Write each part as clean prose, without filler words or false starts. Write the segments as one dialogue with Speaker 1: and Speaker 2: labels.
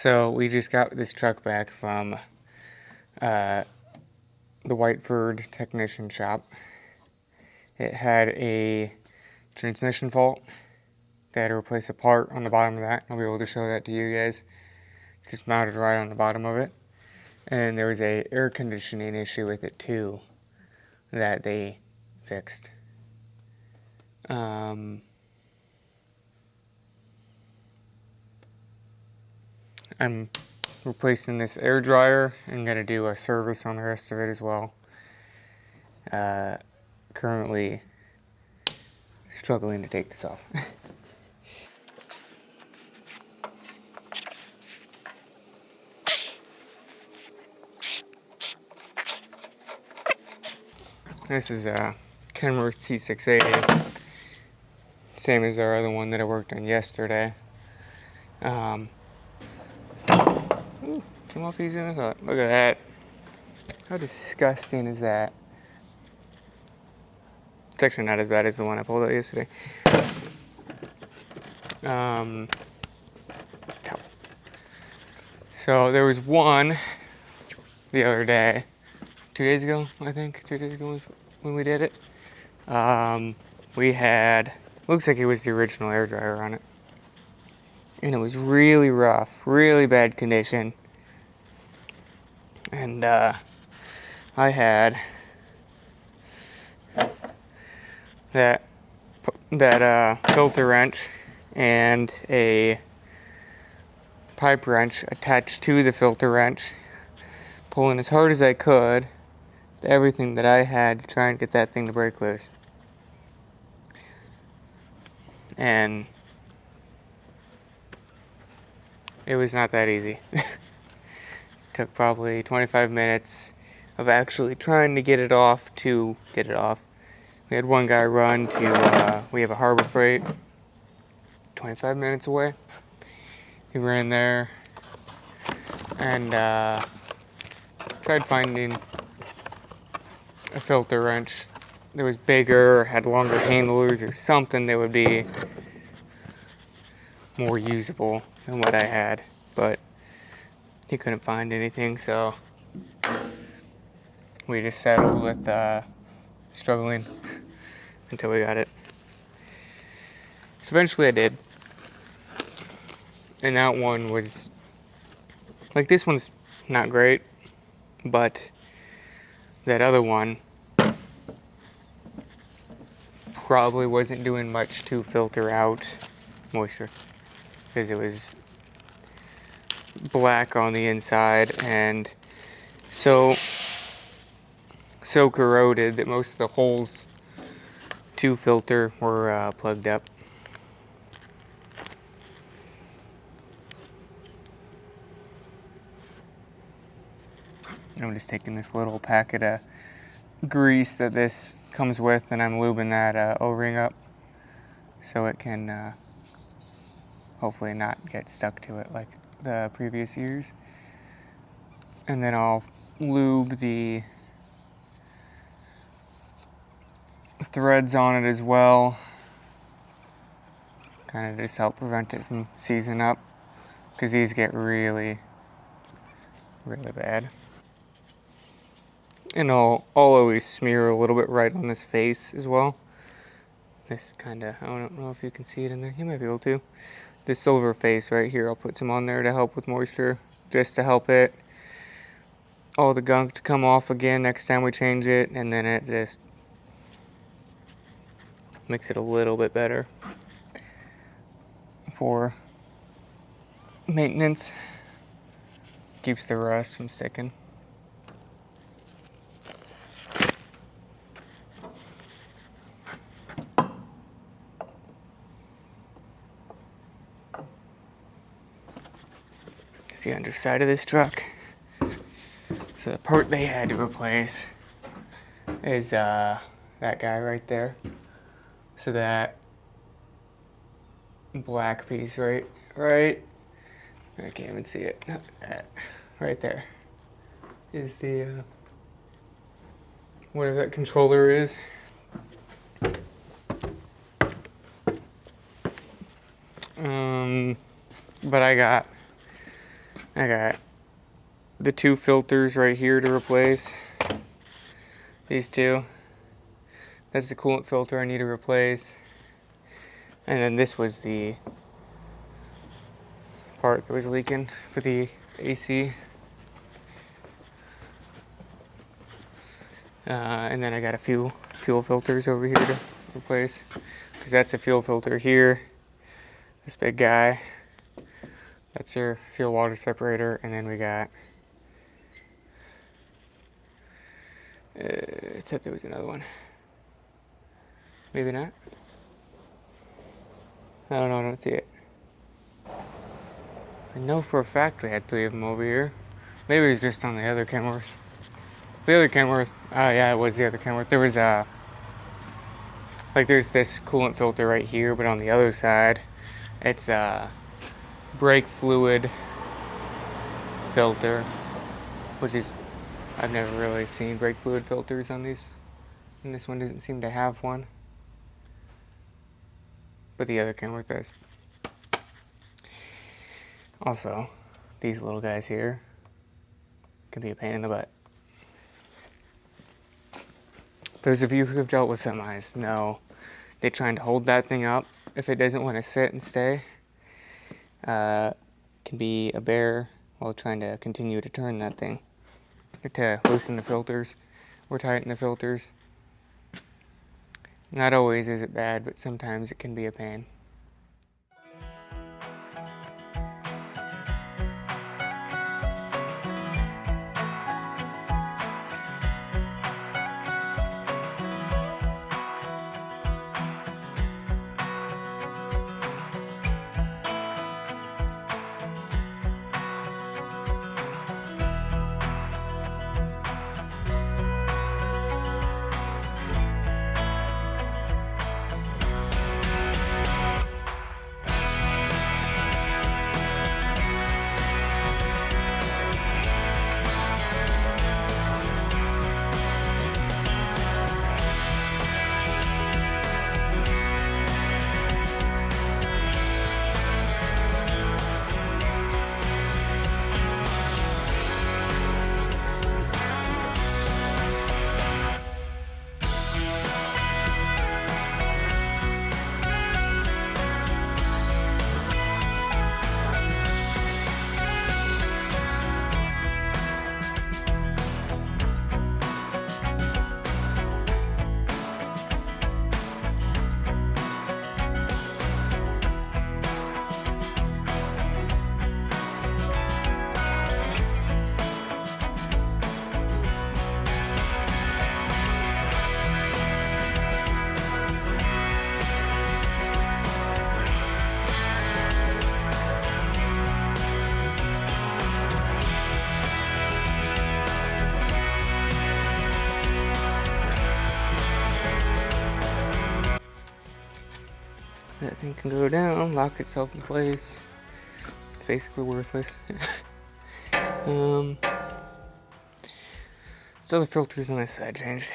Speaker 1: So we just got this truck back from the Whiteford technician shop. It had a transmission fault. They had to replace a part on the bottom of that. I'll be able to show that to you guys. It's just mounted right on the bottom of it. And there was a air conditioning issue with it too that they fixed. I'm replacing this air dryer and gonna do a service on the rest of it as well. Currently struggling to take this off. This is a Kenworth T680, same as our other one that I worked on yesterday. Came off easier than I thought. Look at that. How disgusting is that? It's actually not as bad as the one I pulled out yesterday. So there was one the other day, 2 days ago, I think. 2 days ago was when we did it. We had, looks like it was the original air dryer on it. And it was really rough, really bad condition. And I had that filter wrench and a pipe wrench attached to the filter wrench, pulling as hard as I could, everything that I had to try and get that thing to break loose. And it was not that easy. Took probably 25 minutes of actually trying to get it off to get it off. We had one guy run to, we have a Harbor Freight 25 minutes away. He ran there and tried finding a filter wrench that was bigger, had longer handlers or something that would be more usable than what I had, but he couldn't find anything, so we just settled with struggling until we got it. So eventually I did. And that one was, like, this one's not great, but that other one probably wasn't doing much to filter out moisture, because it was black on the inside and so corroded that most of the holes to filter were plugged up. I'm just taking this little packet of grease that this comes with, and I'm lubing that O-ring up so it can hopefully not get stuck to it like the previous years. And then I'll lube the threads on it as well, kind of just help prevent it from seizing up, because these get really bad. And I'll always smear a little bit right on this face as well. This kind of, I don't know if you can see it in there, you might be able to. This silver face right here, I'll put some on there to help with moisture, just to help it, all the gunk to come off again next time we change it, and then it just makes it a little bit better for maintenance. Keeps the rust from sticking. It's the underside of this truck. So the part they had to replace is that guy right there. So that black piece right, I can't even see it. That right there is the whatever that controller is. But I got I got the 2 filters right here to replace. These 2. That's the coolant filter I need to replace. And then this was the part that was leaking for the AC. And then I got a few fuel filters over here to replace. Because that's a fuel filter here. This big guy. That's your fuel water separator. And then we got... it said there was another one. Maybe not. I don't know, I don't see it. I know for a fact we had 3 of them over here. Maybe it was just on the other Kenworth. The other Kenworth, yeah, it was the other Kenworth. There was like there's this coolant filter right here, but on the other side, it's a brake fluid filter, which is, I've never really seen brake fluid filters on these. And this one doesn't seem to have one. But the other Kenworth does. Also, these little guys here can be a pain in the butt. Those of you who have dealt with semis know they're trying to hold that thing up. If it doesn't want to sit and stay, can be a bear while trying to continue to turn that thing. To loosen the filters or tighten the filters. Not always is it bad, but sometimes it can be a pain. That thing can go down, lock itself in place. It's basically worthless. So the filters on this side changed.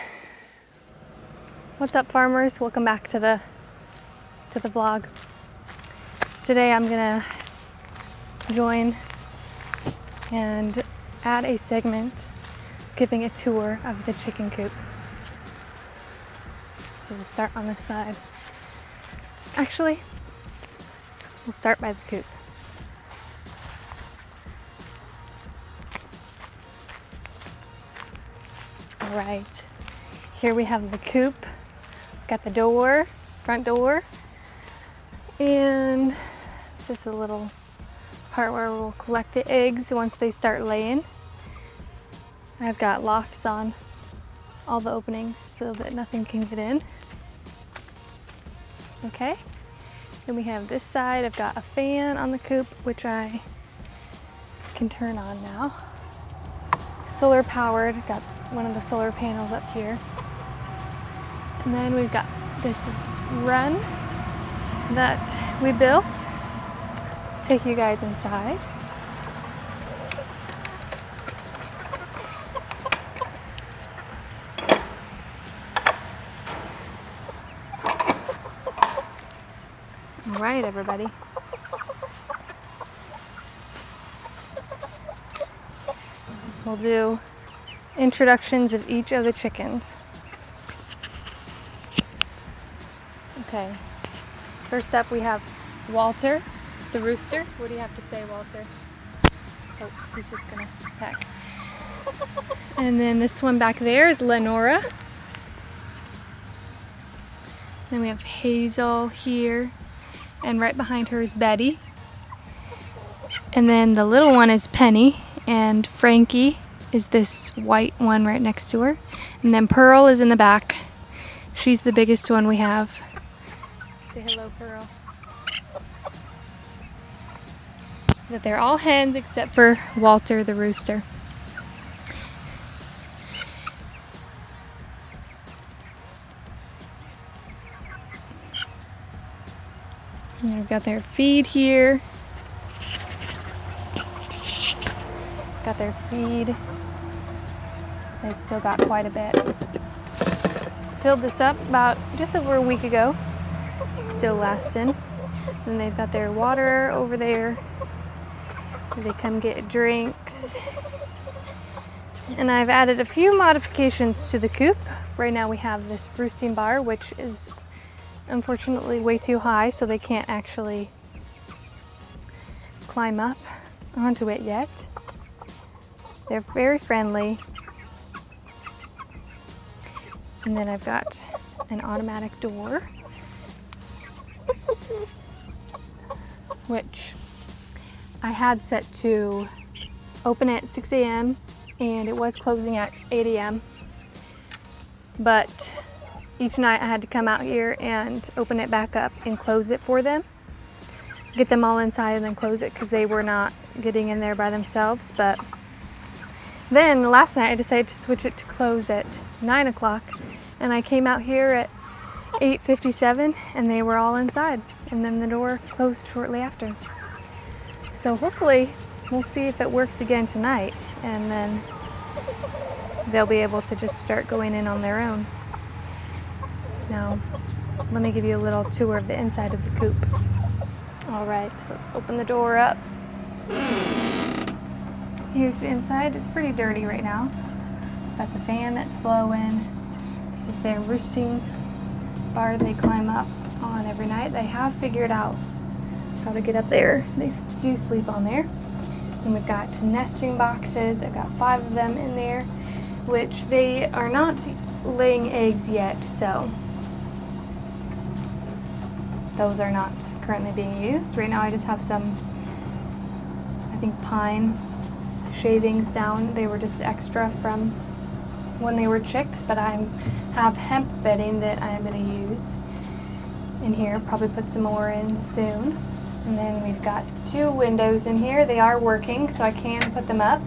Speaker 2: What's up, farmers? Welcome back to the vlog. Today I'm gonna join and add a segment giving a tour of the chicken coop. So we'll start on this side. Actually, we'll start by the coop. All right, here we have the coop. Got the door, front door, and this is a little part where we'll collect the eggs once they start laying. I've got locks on all the openings so that nothing can get in. Okay, then we have this side. I've got a fan on the coop, which I can turn on now. Solar powered, got one of the solar panels up here. And then we've got this run that we built. Take you guys inside. All right, everybody. we'll do introductions of each of the chickens. Okay, first up we have Walter, the rooster. What do you have to say, Walter? Oh, he's just gonna peck. And then this one back there is Lenora. Then we have Hazel here, and right behind her is Betty. And then the little one is Penny, and Frankie is this white one right next to her. And then Pearl is in the back. She's the biggest one we have. Say hello, Pearl. But they're all hens except for Walter the rooster. And I've got their feed here. Got their feed. They've still got quite a bit. Filled this up about just over a week ago. Still lasting. And they've got their water over there. They come get drinks. And I've added a few modifications to the coop. Right now we have this roosting bar, which is unfortunately way too high, so they can't actually climb up onto it yet. They're very friendly. And then I've got an automatic door, which I had set to open at 6 a.m. and it was closing at 8 a.m. But each night I had to come out here and open it back up and close it for them. Get them all inside and then close it because they were not getting in there by themselves. But then last night I decided to switch it to close at 9 o'clock, and I came out here at 8:57 and they were all inside, and then the door closed shortly after. So hopefully we'll see if it works again tonight, and then they'll be able to just start going in on their own. Now, let me give you a little tour of the inside of the coop. All right, let's open the door up. Here's the inside. It's pretty dirty right now. Got the fan that's blowing. This is their roosting bar they climb up on every night. They have figured out how to get up there. They do sleep on there. And we've got nesting boxes. I've got 5 of them in there, which they are not laying eggs yet, so those are not currently being used. Right now I just have some, I think, pine shavings down. They were just extra from when they were chicks, but I have hemp bedding that I'm going to use in here. Probably put some more in soon. And then we've got 2 windows in here. They are working, so I can put them up.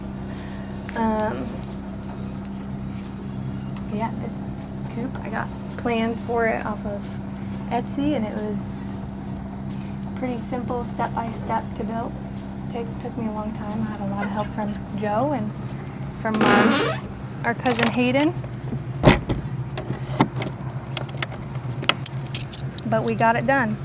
Speaker 2: Yeah, this coop, I got plans for it off of Etsy, and it was pretty simple step-by-step to build. Took me a long time. I had a lot of help from Joe and from our cousin Hayden. But we got it done.